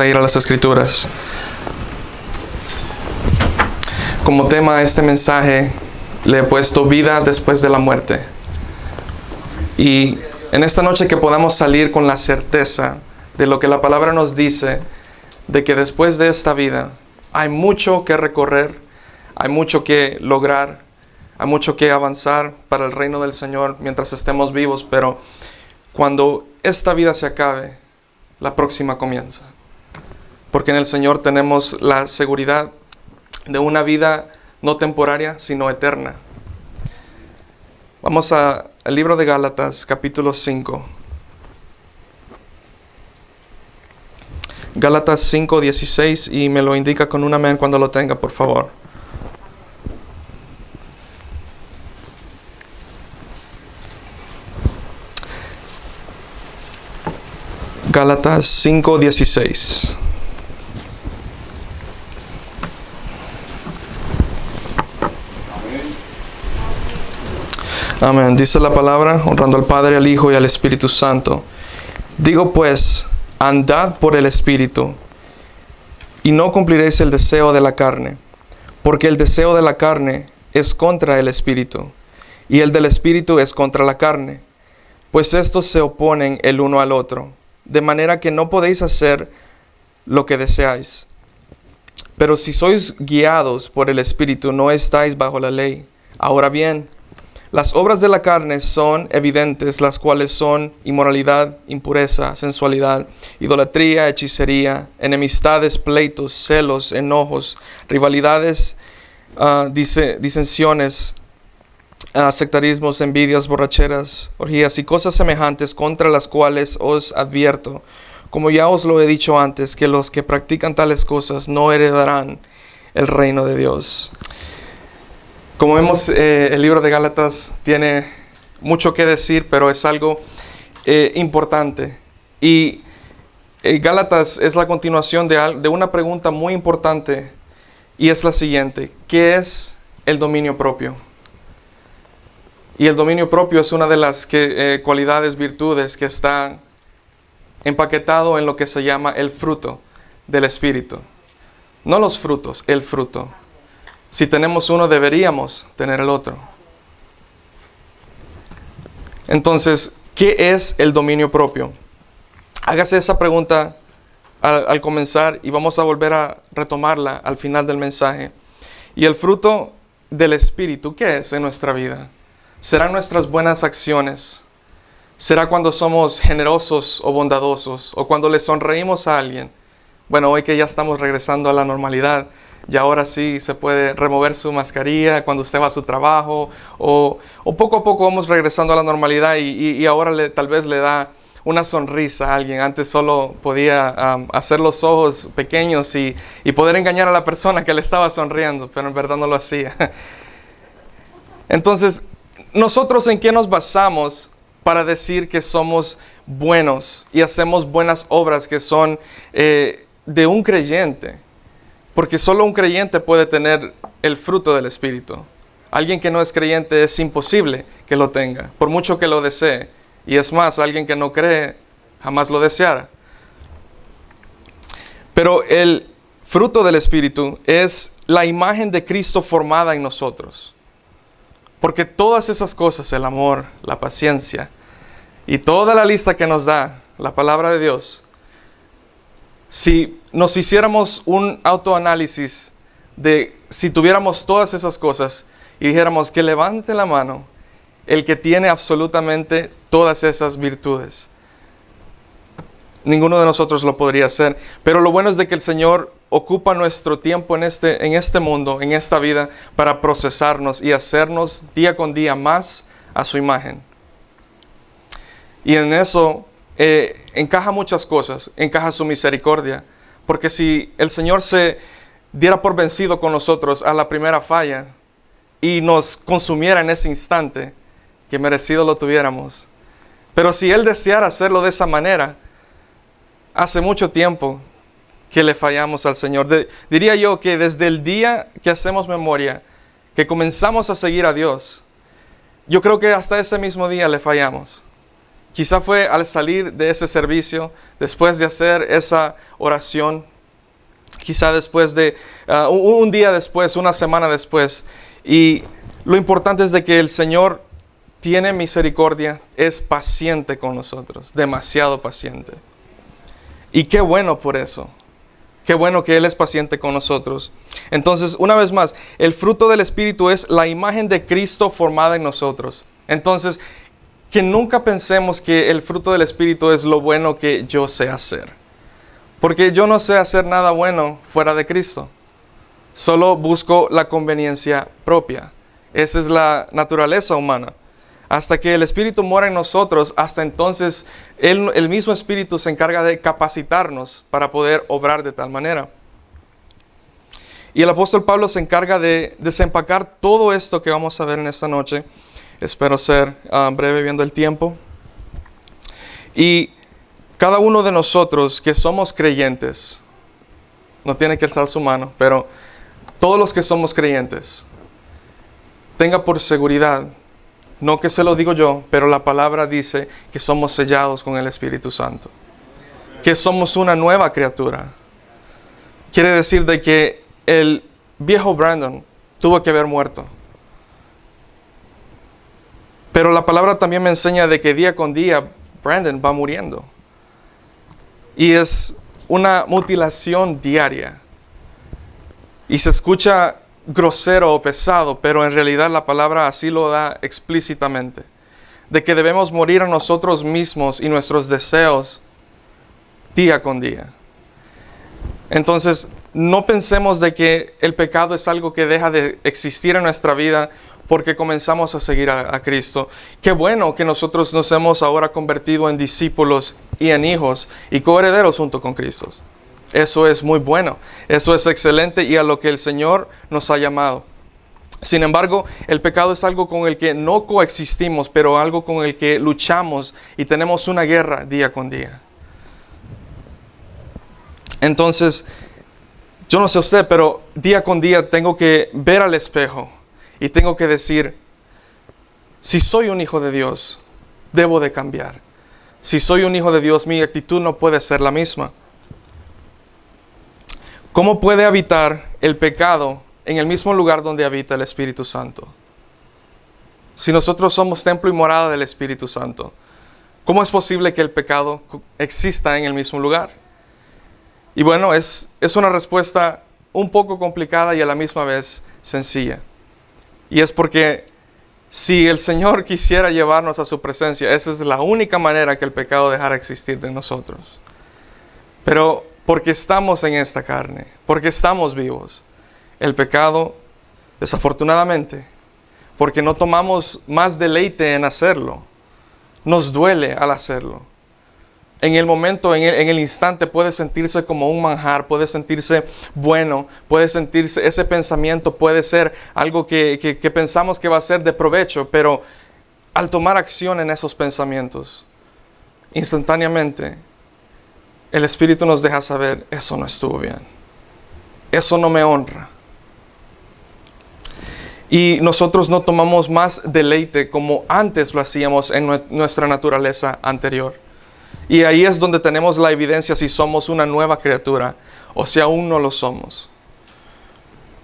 a ir a las Escrituras. Como tema a este mensaje le he puesto vida después de la muerte. Y en esta noche que podamos salir con la certeza de lo que la palabra nos dice, de que después de esta vida hay mucho que recorrer, hay mucho que lograr, hay mucho que avanzar para el reino del Señor mientras estemos vivos, pero cuando esta vida se acabe, la próxima comienza. Porque en el Señor tenemos la seguridad de una vida no temporaria, sino eterna. Vamos al libro de Gálatas, capítulo 5. Gálatas 5:16, y me lo indica con un amén cuando lo tenga, por favor. Gálatas 5:16. Amén. Dice la palabra, honrando al Padre, al Hijo y al Espíritu Santo. Digo pues, andad por el Espíritu, y no cumpliréis el deseo de la carne, porque el deseo de la carne es contra el Espíritu, y el del Espíritu es contra la carne, pues estos se oponen el uno al otro, de manera que no podéis hacer lo que deseáis. Pero si sois guiados por el Espíritu, no estáis bajo la ley. Ahora bien, las obras de la carne son evidentes, las cuales son inmoralidad, impureza, sensualidad, idolatría, hechicería, enemistades, pleitos, celos, enojos, rivalidades, disensiones, sectarismos, envidias, borracheras, orgías y cosas semejantes, contra las cuales os advierto, como ya os lo he dicho antes, que los que practican tales cosas no heredarán el reino de Dios. Como vemos, el libro de Gálatas tiene mucho que decir, pero es algo importante. Y Gálatas es la continuación de una pregunta muy importante, y es la siguiente: ¿qué es el dominio propio? Y el dominio propio es una de las cualidades, virtudes que está empaquetado en lo que se llama el fruto del Espíritu. No los frutos, el fruto. Si tenemos uno, deberíamos tener el otro. Entonces, ¿qué es el dominio propio? Hágase esa pregunta al comenzar, y vamos a volver a retomarla al final del mensaje. Y el fruto del Espíritu, ¿qué es en nuestra vida? ¿Serán nuestras buenas acciones? ¿Será cuando somos generosos o bondadosos? ¿O cuando le sonreímos a alguien? Bueno, hoy que ya estamos regresando a la normalidad, y ahora sí se puede remover su mascarilla cuando usted va a su trabajo, o poco a poco vamos regresando a la normalidad, y ahora tal vez le da una sonrisa a alguien. Antes solo podía hacer los ojos pequeños y poder engañar a la persona que le estaba sonriendo, pero en verdad no lo hacía. Entonces, ¿nosotros en qué nos basamos para decir que somos buenos y hacemos buenas obras que son de un creyente? Porque solo un creyente puede tener el fruto del Espíritu. Alguien que no es creyente es imposible que lo tenga, por mucho que lo desee. Y es más, alguien que no cree jamás lo deseara. Pero el fruto del Espíritu es la imagen de Cristo formada en nosotros. Porque todas esas cosas, el amor, la paciencia y toda la lista que nos da la palabra de Dios, si nos hiciéramos un autoanálisis de si tuviéramos todas esas cosas y dijéramos que levante la mano el que tiene absolutamente todas esas virtudes, ninguno de nosotros lo podría hacer. Pero lo bueno es de que el Señor ocupa nuestro tiempo en este mundo, en esta vida, para procesarnos y hacernos día con día más a su imagen. Y en eso encaja muchas cosas, encaja su misericordia, porque si el Señor se diera por vencido con nosotros a la primera falla y nos consumiera en ese instante, que merecido lo tuviéramos. Pero si Él deseara hacerlo de esa manera, hace mucho tiempo que le fallamos al Señor. Diría yo que desde el día que hacemos memoria, que comenzamos a seguir a Dios, yo creo que hasta ese mismo día le fallamos. Quizá fue al salir de ese servicio, después de hacer esa oración, quizá después de un día después, una semana después. Y lo importante es de que el Señor tiene misericordia, es paciente con nosotros, demasiado paciente. Y qué bueno por eso. Qué bueno que Él es paciente con nosotros. Entonces, una vez más, el fruto del Espíritu es la imagen de Cristo formada en nosotros. Entonces, que nunca pensemos que el fruto del Espíritu es lo bueno que yo sé hacer. Porque yo no sé hacer nada bueno fuera de Cristo. Solo busco la conveniencia propia. Esa es la naturaleza humana. Hasta que el Espíritu mora en nosotros, hasta entonces el mismo Espíritu se encarga de capacitarnos para poder obrar de tal manera. Y el apóstol Pablo se encarga de desempacar todo esto que vamos a ver en esta noche. Espero ser breve viendo el tiempo. Y cada uno de nosotros que somos creyentes, no tiene que alzar su mano, pero todos los que somos creyentes, tenga por seguridad, no que se lo digo yo, pero la palabra dice que somos sellados con el Espíritu Santo. Que somos una nueva criatura. Quiere decir de que el viejo Brandon tuvo que haber muerto. Pero la palabra también me enseña de que día con día Brandon va muriendo. Y es una mutilación diaria. Y se escucha grosero o pesado, pero en realidad la palabra así lo da explícitamente. De que debemos morir a nosotros mismos y nuestros deseos día con día. Entonces, no pensemos de que el pecado es algo que deja de existir en nuestra vida porque comenzamos a seguir a Cristo. Qué bueno que nosotros nos hemos ahora convertido en discípulos y en hijos y coherederos junto con Cristo. Eso es muy bueno, eso es excelente y a lo que el Señor nos ha llamado. Sin embargo, el pecado es algo con el que no coexistimos, pero algo con el que luchamos y tenemos una guerra día con día. Entonces, yo no sé usted, pero día con día tengo que ver al espejo y tengo que decir, si soy un hijo de Dios, debo de cambiar. Si soy un hijo de Dios, mi actitud no puede ser la misma. ¿Cómo puede habitar el pecado en el mismo lugar donde habita el Espíritu Santo? Si nosotros somos templo y morada del Espíritu Santo, ¿cómo es posible que el pecado exista en el mismo lugar? Y bueno, es una respuesta un poco complicada y a la misma vez sencilla. Y es porque si el Señor quisiera llevarnos a su presencia, esa es la única manera que el pecado dejara existir de nosotros. Pero porque estamos en esta carne, porque estamos vivos, el pecado, desafortunadamente, porque no tomamos más deleite en hacerlo, nos duele al hacerlo. En el momento, en el instante puede sentirse como un manjar, puede sentirse bueno, puede sentirse, ese pensamiento puede ser algo que pensamos que va a ser de provecho, pero al tomar acción en esos pensamientos, instantáneamente, el Espíritu nos deja saber, eso no estuvo bien, eso no me honra. Y nosotros no tomamos más deleite como antes lo hacíamos en nuestra naturaleza anterior. Y ahí es donde tenemos la evidencia si somos una nueva criatura o si aún no lo somos.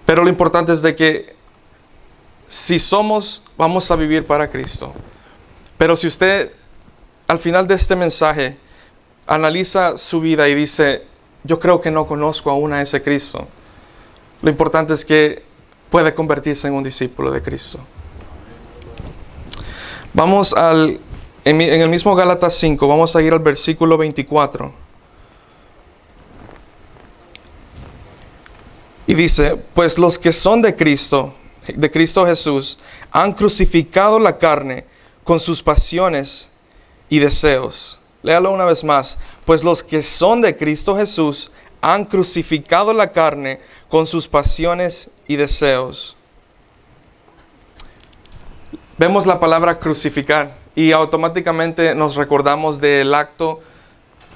Pero lo importante es de que si somos, vamos a vivir para Cristo. Pero si usted al final de este mensaje analiza su vida y dice, yo creo que no conozco aún a ese Cristo, lo importante es que puede convertirse en un discípulo de Cristo. Vamos en el mismo Gálatas 5, vamos a ir al versículo 24. Y dice, pues los que son de Cristo Jesús, han crucificado la carne con sus pasiones y deseos. Léalo una vez más. Pues los que son de Cristo Jesús han crucificado la carne con sus pasiones y deseos. Vemos la palabra crucificar y automáticamente nos recordamos del acto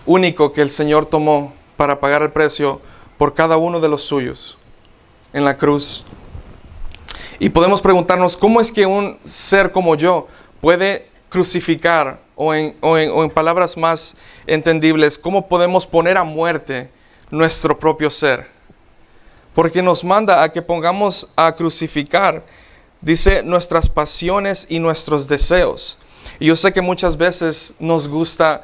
único que el Señor tomó para pagar el precio por cada uno de los suyos en la cruz. Y podemos preguntarnos, ¿cómo es que un ser como yo puede crucificar o en palabras más entendibles, cómo podemos poner a muerte nuestro propio ser. Porque nos manda a que pongamos a crucificar, dice, nuestras pasiones y nuestros deseos. Y yo sé que muchas veces nos gusta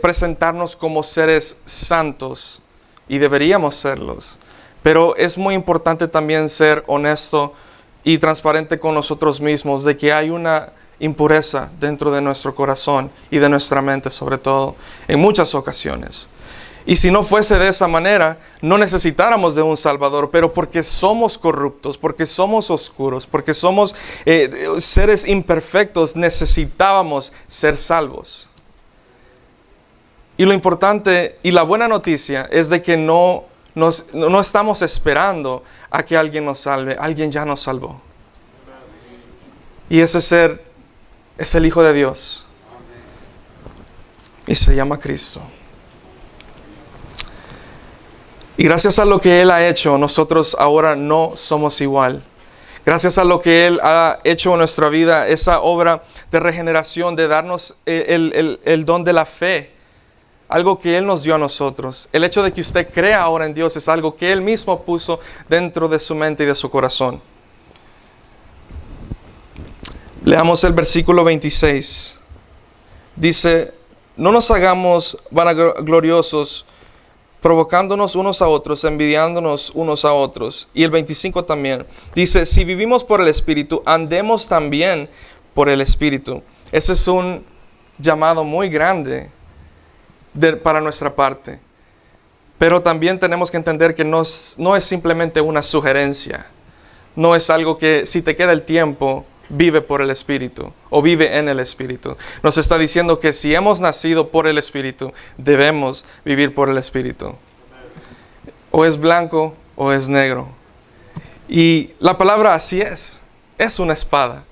presentarnos como seres santos, y deberíamos serlos. Pero es muy importante también ser honesto y transparente con nosotros mismos, de que hay una impureza dentro de nuestro corazón y de nuestra mente, sobre todo, en muchas ocasiones. Y si no fuese de esa manera, no necesitáramos de un Salvador, pero porque somos corruptos, porque somos oscuros, porque somos seres imperfectos, necesitábamos ser salvos. Y lo importante y la buena noticia es de que no estamos esperando a que alguien nos salve, alguien ya nos salvó. Y ese ser es el Hijo de Dios. Y se llama Cristo. Y gracias a lo que Él ha hecho, nosotros ahora no somos igual. Gracias a lo que Él ha hecho en nuestra vida, esa obra de regeneración, de darnos el don de la fe, algo que Él nos dio a nosotros. El hecho de que usted crea ahora en Dios es algo que Él mismo puso dentro de su mente y de su corazón. Leamos el versículo 26. Dice, no nos hagamos vanagloriosos, provocándonos unos a otros, envidiándonos unos a otros. Y el 25 también. Dice, si vivimos por el Espíritu, andemos también por el Espíritu. Ese es un llamado muy grande para nuestra parte. Pero también tenemos que entender que no es simplemente una sugerencia. No es algo que si te queda el tiempo, vive por el Espíritu o vive en el Espíritu. Nos está diciendo que si hemos nacido por el Espíritu, debemos vivir por el Espíritu. O es blanco o es negro. Y la palabra así es una espada.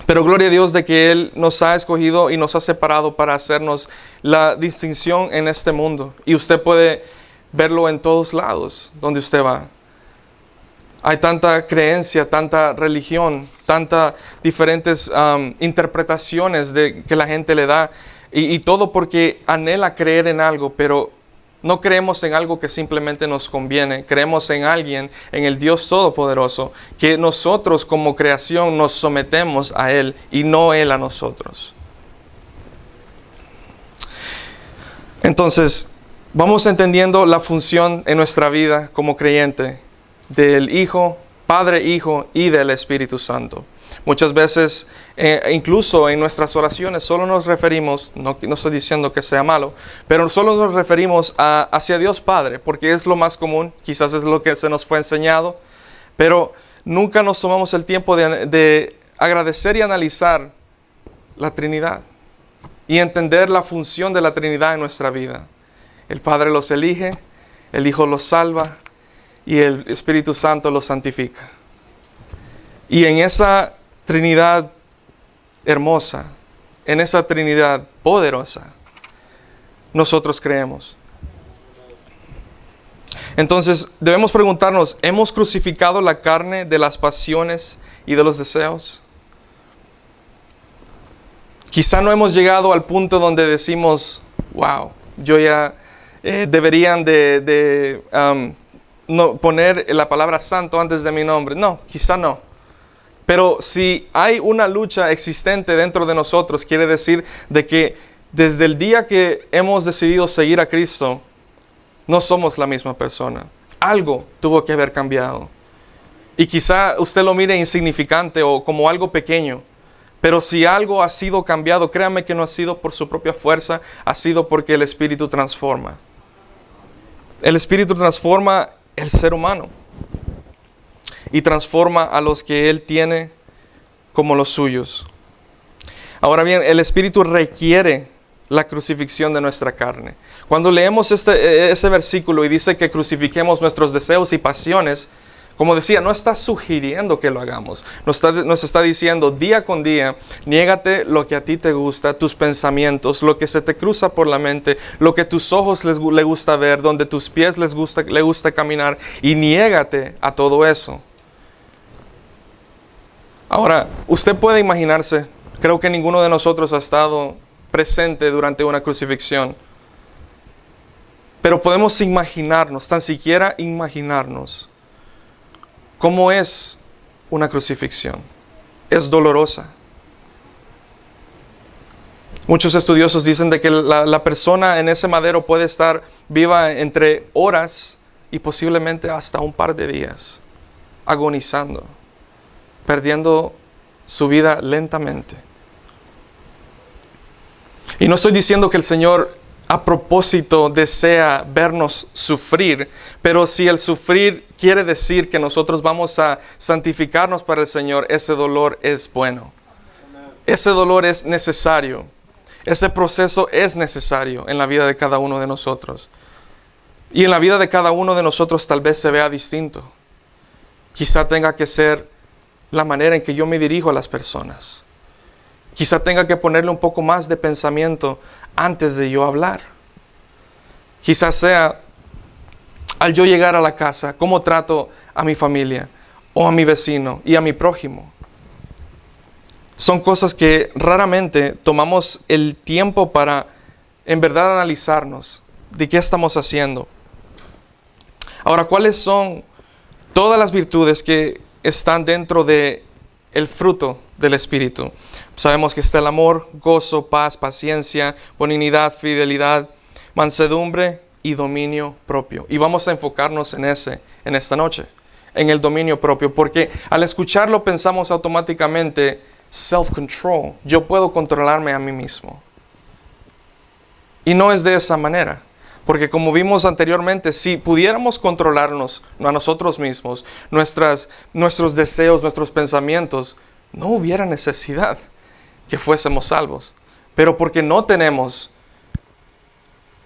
Pero gloria a Dios de que Él nos ha escogido y nos ha separado para hacernos la distinción en este mundo. Y usted puede verlo en todos lados donde usted va. Hay tanta creencia, tanta religión, tantas diferentes interpretaciones que la gente le da. Y todo porque anhela creer en algo, pero no creemos en algo que simplemente nos conviene. Creemos en alguien, en el Dios Todopoderoso, que nosotros como creación nos sometemos a Él y no Él a nosotros. Entonces, vamos entendiendo la función en nuestra vida como creyente del Hijo, Padre, Hijo y del Espíritu Santo. Muchas veces, incluso en nuestras oraciones, solo nos referimos, no estoy diciendo que sea malo, pero solo nos referimos hacia Dios Padre, porque es lo más común, quizás es lo que se nos fue enseñado, pero nunca nos tomamos el tiempo de agradecer y analizar la Trinidad y entender la función de la Trinidad en nuestra vida. El Padre los elige, el Hijo los salva y el Espíritu Santo los santifica. Y en esa Trinidad hermosa, en esa Trinidad poderosa, nosotros creemos. Entonces debemos preguntarnos, ¿hemos crucificado la carne de las pasiones y de los deseos? Quizá no hemos llegado al punto donde decimos, wow, yo ya deberían no poner la palabra santo antes de mi nombre. No, quizá no. Pero si hay una lucha existente dentro de nosotros, quiere decir de que desde el día que hemos decidido seguir a Cristo, no somos la misma persona. Algo tuvo que haber cambiado. Y quizá usted lo mire insignificante o como algo pequeño. Pero si algo ha sido cambiado, créame que no ha sido por su propia fuerza, ha sido porque el Espíritu transforma. El Espíritu transforma el ser humano. Y transforma a los que Él tiene como los suyos. Ahora bien, el Espíritu requiere la crucifixión de nuestra carne. Cuando leemos ese versículo y dice que crucifiquemos nuestros deseos y pasiones, como decía, no está sugiriendo que lo hagamos. Nos está diciendo día con día, niégate lo que a ti te gusta, tus pensamientos, lo que se te cruza por la mente, lo que tus ojos les gusta ver, donde tus pies les gusta caminar, y niégate a todo eso. Ahora, usted puede imaginarse Creo que ninguno de nosotros ha estado presente durante una crucifixión. Pero podemos imaginarnos, tan siquiera imaginarnos, cómo es una crucifixión. Es dolorosa. Muchos estudiosos dicen de que la persona en ese madero puede estar viva entre horas y posiblemente hasta un par de días, agonizando, perdiendo su vida lentamente. Y no estoy diciendo que el Señor a propósito desea vernos sufrir, pero si el sufrir quiere decir que nosotros vamos a santificarnos para el Señor, ese dolor es bueno. Ese dolor es necesario. Ese proceso es necesario en la vida de cada uno de nosotros. Y en la vida de cada uno de nosotros tal vez se vea distinto. Quizá tenga que ser la manera en que yo me dirijo a las personas. Quizá tenga que ponerle un poco más de pensamiento antes de yo hablar. Quizás sea al yo llegar a la casa, cómo trato a mi familia o a mi vecino y a mi prójimo. Son cosas que raramente tomamos el tiempo para en verdad analizarnos de qué estamos haciendo. Ahora, ¿cuáles son todas las virtudes que están dentro de el fruto del Espíritu? Sabemos que está el amor, gozo, paz, paciencia, benignidad, fidelidad, mansedumbre y dominio propio. Y vamos a enfocarnos en esta noche, en el dominio propio, porque al escucharlo pensamos automáticamente self-control. Yo puedo controlarme a mí mismo. Y no es de esa manera. Porque como vimos anteriormente, si pudiéramos controlarnos a nosotros mismos, nuestros deseos, nuestros pensamientos, no hubiera necesidad que fuésemos salvos. Pero porque no tenemos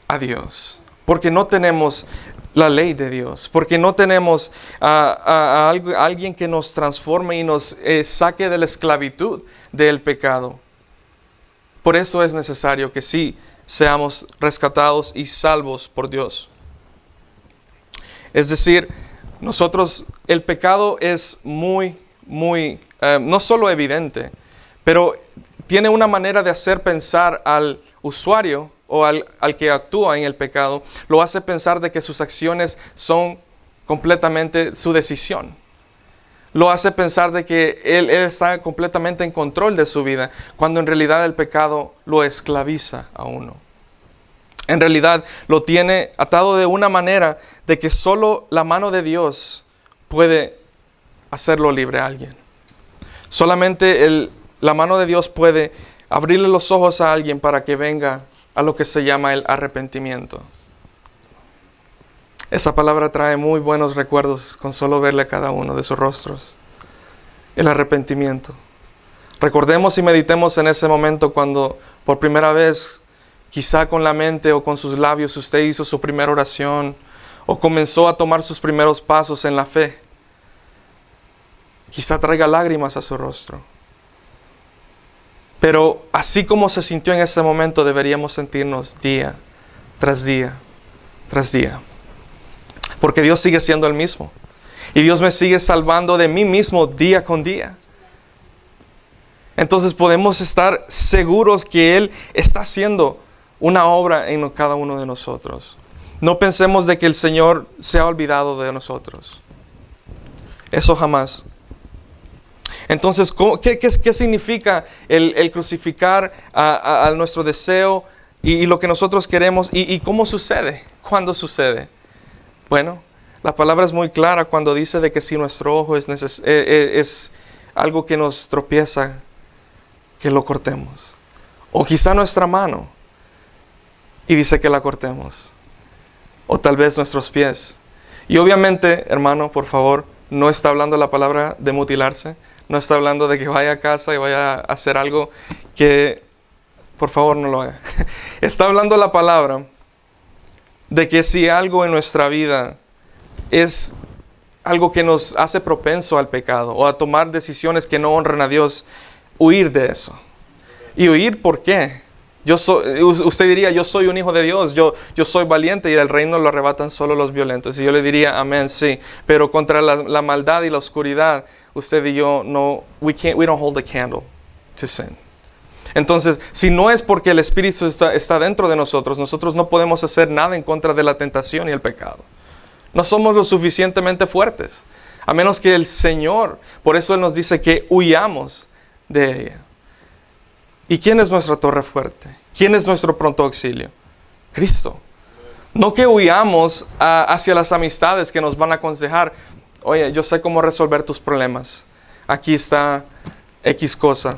a Dios, porque no tenemos la ley de Dios, porque no tenemos a alguien que nos transforme y nos saque de la esclavitud del pecado. Por eso es necesario que sí seamos rescatados y salvos por Dios. Es decir, el pecado es muy, no solo evidente, pero tiene una manera de hacer pensar al usuario o al que actúa en el pecado, lo hace pensar de que sus acciones son completamente su decisión. Lo hace pensar de que él está completamente en control de su vida, cuando en realidad el pecado lo esclaviza a uno. En realidad lo tiene atado de una manera de que solo la mano de Dios puede hacerlo libre a alguien. Solamente la mano de Dios puede abrirle los ojos a alguien para que venga a lo que se llama el arrepentimiento. Esa palabra trae muy buenos recuerdos con solo verle a cada uno de sus rostros. El arrepentimiento. Recordemos y meditemos en ese momento cuando por primera vez, quizá con la mente o con sus labios, usted hizo su primera oración o comenzó a tomar sus primeros pasos en la fe. Quizá traiga lágrimas a su rostro. Pero así como se sintió en ese momento, deberíamos sentirnos día tras día tras día. Porque Dios sigue siendo el mismo. Y Dios me sigue salvando de mí mismo día con día. Entonces podemos estar seguros que Él está haciendo una obra en cada uno de nosotros. No pensemos de que el Señor se ha olvidado de nosotros. Eso jamás. Entonces, ¿qué significa el crucificar a nuestro deseo y lo que nosotros queremos? ¿Y cómo sucede? ¿Cuándo sucede? Bueno, la palabra es muy clara cuando dice de que si nuestro ojo es algo que nos tropieza, que lo cortemos. O quizá nuestra mano, y dice que la cortemos. O tal vez nuestros pies. Y obviamente, hermano, por favor, no está hablando la palabra de mutilarse. No está hablando de que vaya a casa y vaya a hacer algo que, por favor, no lo haga. Está hablando la palabra de que si algo en nuestra vida es algo que nos hace propenso al pecado o a tomar decisiones que no honran a Dios, huir de eso. ¿Y huir por qué? Usted diría, yo soy un hijo de Dios, yo soy valiente y del reino lo arrebatan solo los violentos. Y yo le diría, amén, sí. Pero contra la maldad y la oscuridad, usted y yo, no, we don't hold a candle to sin. Entonces, si no es porque el Espíritu está dentro de nosotros, nosotros no podemos hacer nada en contra de la tentación y el pecado. No somos lo suficientemente fuertes, a menos que el Señor, por eso Él nos dice que huyamos de ella. ¿Y quién es nuestra torre fuerte? ¿Quién es nuestro pronto auxilio? Cristo. No que huyamos hacia las amistades que nos van a aconsejar. Oye, yo sé cómo resolver tus problemas. Aquí está X cosa.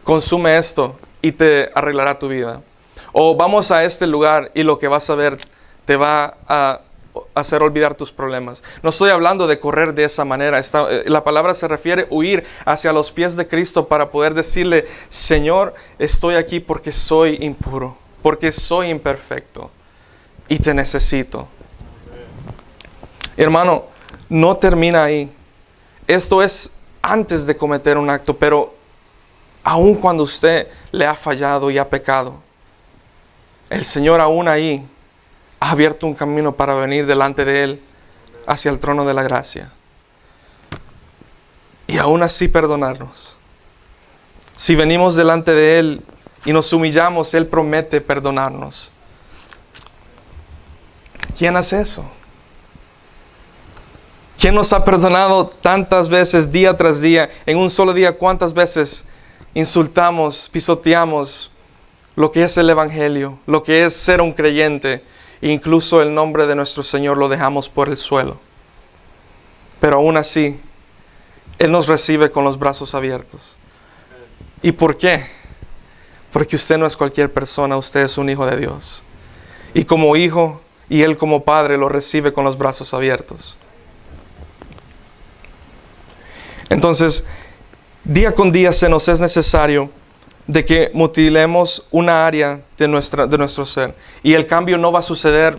Consume esto y te arreglará tu vida. O vamos a este lugar y lo que vas a ver te va a hacer olvidar tus problemas. No estoy hablando de correr de esa manera. La palabra se refiere a huir hacia los pies de Cristo para poder decirle, Señor, estoy aquí porque soy impuro, porque soy imperfecto y te necesito. Hermano, no termina ahí. Esto es antes de cometer un acto, pero aun cuando usted le ha fallado y ha pecado, el Señor aún ahí ha abierto un camino para venir delante de Él hacia el trono de la gracia. Y aún así perdonarnos. Si venimos delante de Él y nos humillamos, Él promete perdonarnos. ¿Quién hace eso? ¿Quién nos ha perdonado tantas veces, día tras día? En un solo día, ¿cuántas veces insultamos, pisoteamos lo que es el Evangelio, lo que es ser un creyente? Incluso el nombre de nuestro Señor lo dejamos por el suelo. Pero aún así, Él nos recibe con los brazos abiertos. ¿Y por qué? Porque usted no es cualquier persona, usted es un hijo de Dios. Y como hijo, y Él como padre lo recibe con los brazos abiertos. Entonces, día con día se nos es necesario de que mutilemos una área de nuestro ser. Y el cambio no va a suceder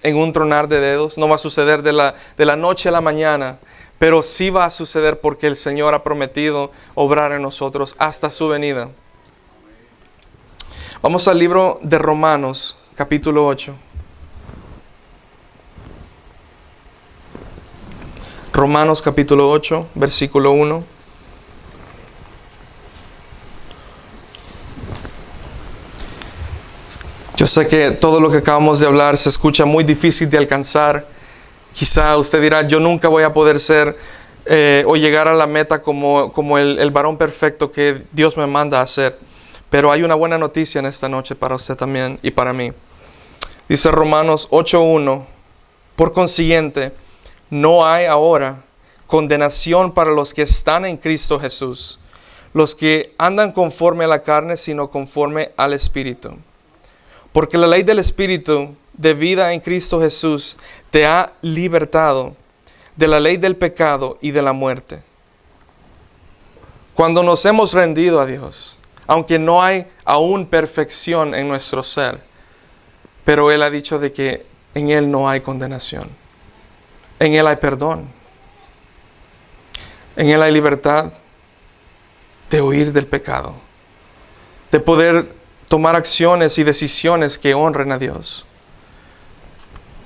en un tronar de dedos, no va a suceder de la noche a la mañana, pero sí va a suceder porque el Señor ha prometido obrar en nosotros hasta su venida. Vamos al libro de Romanos, capítulo 8. Romanos capítulo 8, versículo 1. Yo sé que todo lo que acabamos de hablar se escucha muy difícil de alcanzar. Quizá usted dirá, yo nunca voy a poder ser o llegar a la meta como el varón perfecto que Dios me manda a hacer. Pero hay una buena noticia en esta noche para usted también y para mí. Dice Romanos 8:1, por consiguiente, no hay ahora condenación para los que están en Cristo Jesús, los que andan conforme a la carne, sino conforme al Espíritu. Porque la ley del Espíritu de vida en Cristo Jesús te ha libertado de la ley del pecado y de la muerte. Cuando nos hemos rendido a Dios, aunque no hay aún perfección en nuestro ser, pero Él ha dicho de que en Él no hay condenación. En Él hay perdón. En Él hay libertad de huir del pecado, de poder tomar acciones y decisiones que honren a Dios.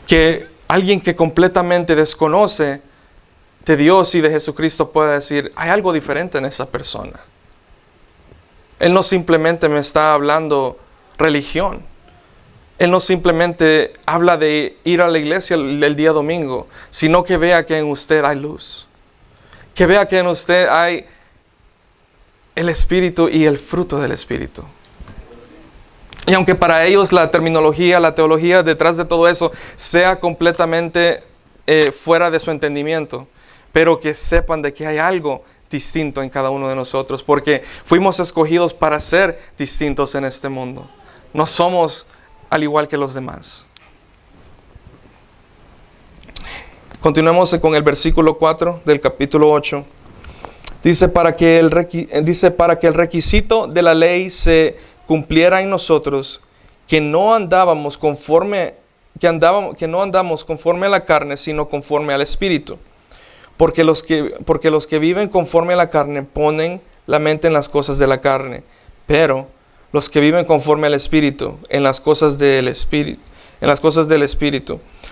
Que alguien que completamente desconoce de Dios y de Jesucristo pueda decir, hay algo diferente en esa persona. Él no simplemente me está hablando religión. Él no simplemente habla de ir a la iglesia el día domingo, sino que vea que en usted hay luz. Que vea que en usted hay el Espíritu y el fruto del Espíritu. Y aunque para ellos la terminología, la teología detrás de todo eso sea completamente fuera de su entendimiento, pero que sepan de que hay algo distinto en cada uno de nosotros, porque fuimos escogidos para ser distintos en este mundo. No somos al igual que los demás. Continuemos con el versículo 4 del capítulo 8. Dice, para que el requisito de la ley se cumpliera en nosotros, que no andamos conforme a la carne, sino conforme al Espíritu. Porque los que viven conforme a la carne ponen la mente en las cosas de la carne, pero los que viven conforme al Espíritu, en las cosas del Espíritu.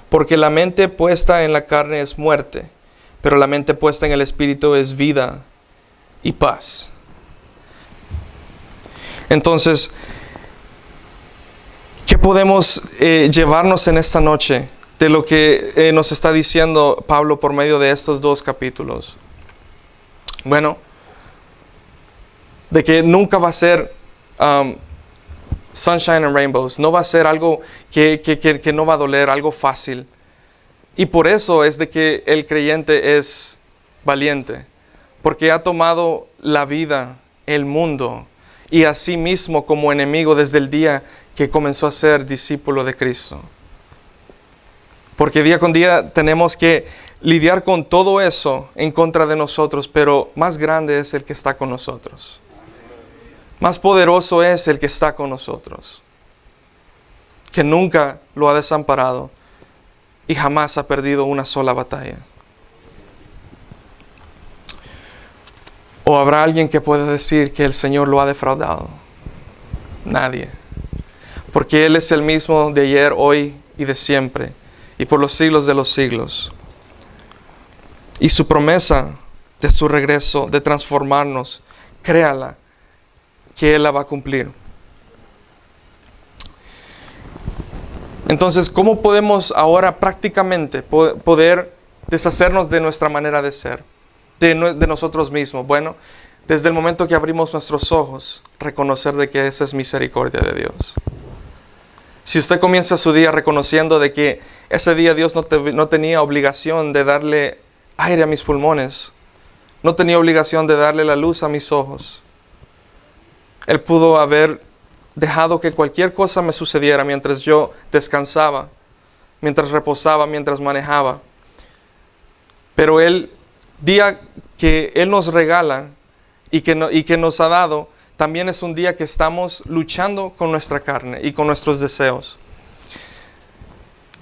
Porque la mente puesta en la carne es muerte, pero la mente puesta en el Espíritu es vida y paz. Entonces, ¿qué podemos llevarnos en esta noche de lo que nos está diciendo Pablo por medio de estos 2 capítulos? Bueno, de que nunca va a ser sunshine and rainbows. No va a ser algo que no va a doler, algo fácil. Y por eso es de que el creyente es valiente. Porque ha tomado la vida, el mundo, y a sí mismo como enemigo desde el día que comenzó a ser discípulo de Cristo. Porque día con día tenemos que lidiar con todo eso en contra de nosotros, pero más grande es el que está con nosotros. Más poderoso es el que está con nosotros, que nunca lo ha desamparado y jamás ha perdido una sola batalla. ¿O habrá alguien que pueda decir que el Señor lo ha defraudado? Nadie. Porque Él es el mismo de ayer, hoy y de siempre, y por los siglos de los siglos. Y su promesa de su regreso, de transformarnos, créala, que Él la va a cumplir. Entonces, ¿cómo podemos ahora prácticamente poder deshacernos de nuestra manera de ser, de nosotros mismos? Bueno, desde el momento que abrimos nuestros ojos, reconocer de que esa es misericordia de Dios. Si usted comienza su día reconociendo de que ese día Dios no tenía obligación de darle aire a mis pulmones, no tenía obligación de darle la luz a mis ojos, Él pudo haber dejado que cualquier cosa me sucediera mientras yo descansaba, mientras reposaba, mientras manejaba. Pero el día que Él nos regala y que nos ha dado, también es un día que estamos luchando con nuestra carne y con nuestros deseos.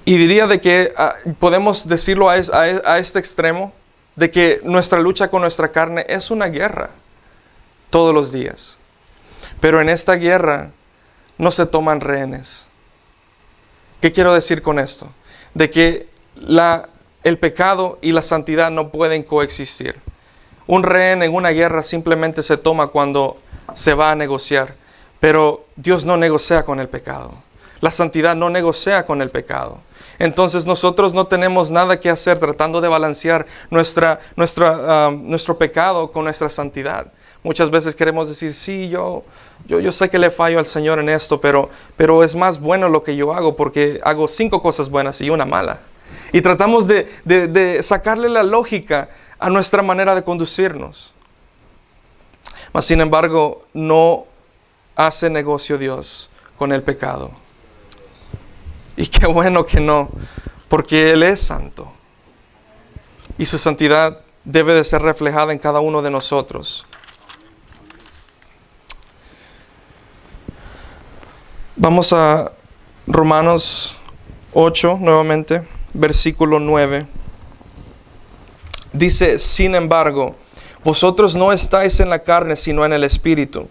Y diría de que podemos decirlo a este extremo, de que nuestra lucha con nuestra carne es una guerra todos los días. Pero en esta guerra no se toman rehenes. ¿Qué quiero decir con esto? De que el pecado y la santidad no pueden coexistir. Un rehén en una guerra simplemente se toma cuando se va a negociar. Pero Dios no negocia con el pecado. La santidad no negocia con el pecado. Entonces nosotros no tenemos nada que hacer tratando de balancear nuestro pecado con nuestra santidad. Muchas veces queremos decir, sí, yo sé que le fallo al Señor en esto, pero es más bueno lo que yo hago porque hago 5 cosas buenas y una mala. Y tratamos de sacarle la lógica a nuestra manera de conducirnos. Mas sin embargo, no hace negocio Dios con el pecado. Y qué bueno que no, porque Él es santo. Y su santidad debe de ser reflejada en cada uno de nosotros. Vamos a Romanos 8 nuevamente, versículo 9. Dice, sin embargo, vosotros no estáis en la carne, sino en el Espíritu.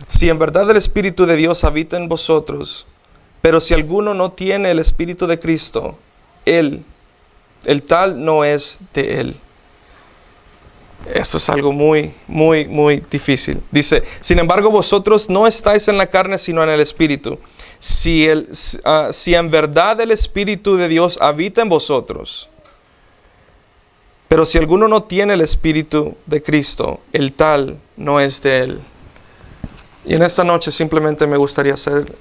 Si en verdad el Espíritu de Dios habita en vosotros, pero si alguno no tiene el Espíritu de Cristo, el tal no es de Él. Eso es algo muy, muy, muy difícil. Dice, sin embargo, vosotros no estáis en la carne, sino en el Espíritu. Si en verdad el Espíritu de Dios habita en vosotros, pero si alguno no tiene el Espíritu de Cristo, el tal no es de Él. Y en esta noche simplemente me gustaría hacer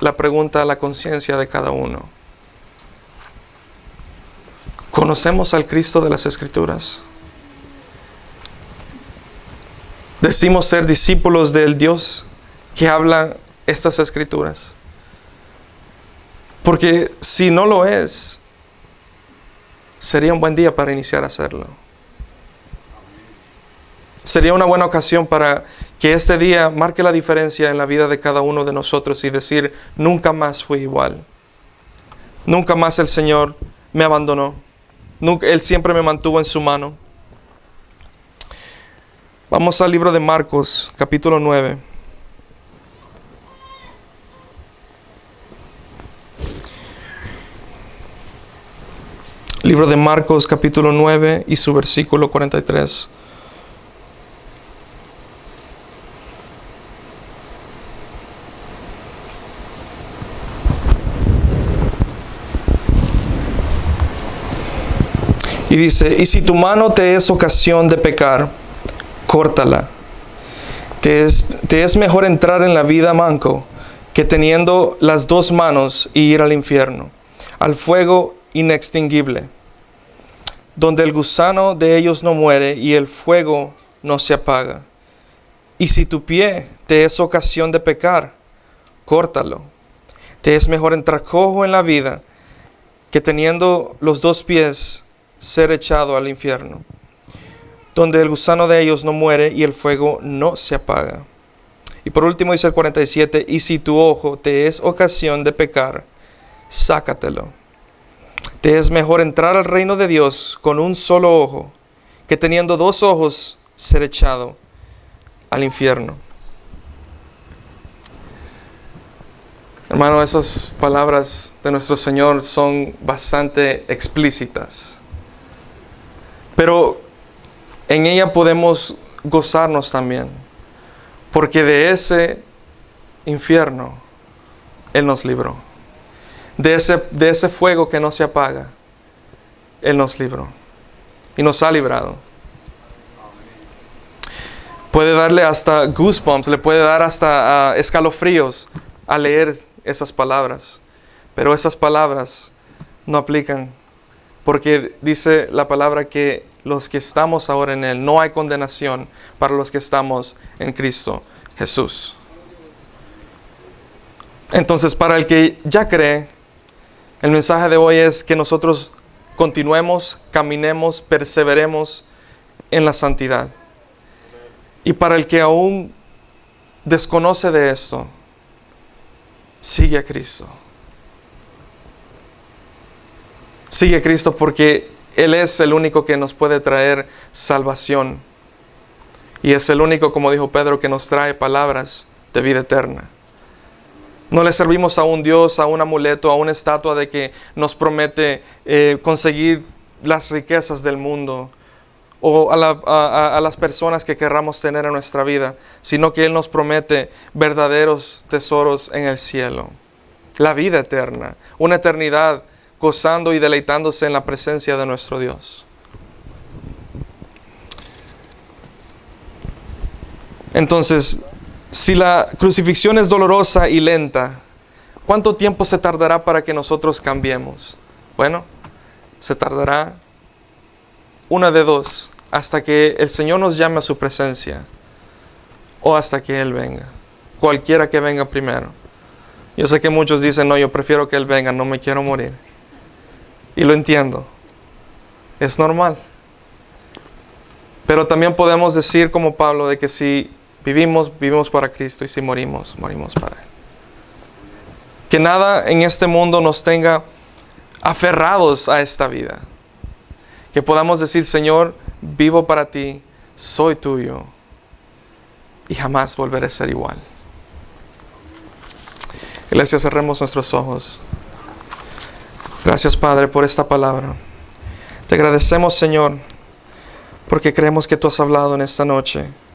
la pregunta a la conciencia de cada uno. ¿Conocemos al Cristo de las Escrituras? Decimos ser discípulos del Dios que habla estas Escrituras. Porque si no lo es, sería un buen día para iniciar a hacerlo. Sería una buena ocasión para que este día marque la diferencia en la vida de cada uno de nosotros y decir, nunca más fui igual. Nunca más el Señor me abandonó. Él siempre me mantuvo en su mano. Vamos al libro de Marcos, capítulo 9. Libro de Marcos, capítulo 9 y su versículo 43. Y dice, y si tu mano te es ocasión de pecar, córtala. Te es mejor entrar en la vida manco que teniendo las dos manos y ir al infierno, al fuego inextinguible, donde el gusano de ellos no muere y el fuego no se apaga. Y si tu pie te es ocasión de pecar, córtalo. Te es mejor entrar cojo en la vida que teniendo los dos pies ser echado al infierno, donde el gusano de ellos no muere y el fuego no se apaga. Y por último dice el 47, y si tu ojo te es ocasión de pecar, sácatelo. Te es mejor entrar al reino de Dios con un solo ojo, que teniendo dos ojos ser echado al infierno. Hermano, esas palabras de nuestro Señor son bastante explícitas. Pero en ella podemos gozarnos también, porque de ese infierno Él nos libró. De ese fuego que no se apaga, Él nos libró y nos ha librado. Puede darle hasta goosebumps, le puede dar hasta escalofríos al leer esas palabras. Pero esas palabras no aplican, porque dice la palabra que los que estamos ahora en Él, no hay condenación para los que estamos en Cristo Jesús. Entonces, para el que ya cree, el mensaje de hoy es que nosotros continuemos, caminemos, perseveremos en la santidad. Y para el que aún desconoce de esto, sigue a Cristo. Sigue a Cristo porque Él es el único que nos puede traer salvación. Y es el único, como dijo Pedro, que nos trae palabras de vida eterna. No le servimos a un Dios, a un amuleto, a una estatua de que nos promete conseguir las riquezas del mundo o a las personas que querramos tener en nuestra vida, sino que Él nos promete verdaderos tesoros en el cielo. La vida eterna, una eternidad gozando y deleitándose en la presencia de nuestro Dios. Entonces, si la crucifixión es dolorosa y lenta, ¿cuánto tiempo se tardará para que nosotros cambiemos? Bueno, se tardará una de dos, hasta que el Señor nos llame a su presencia o hasta que Él venga, cualquiera que venga primero. Yo sé que muchos dicen, no, yo prefiero que Él venga, no me quiero morir. Y lo entiendo, es normal. Pero también podemos decir como Pablo de que si vivimos, vivimos para Cristo, y si morimos, morimos para Él. Que nada en este mundo nos tenga aferrados a esta vida. Que podamos decir, Señor, vivo para ti, soy tuyo y jamás volveré a ser igual. Iglesia, cerremos nuestros ojos. Gracias, Padre, por esta palabra. Te agradecemos, Señor, porque creemos que tú has hablado en esta noche.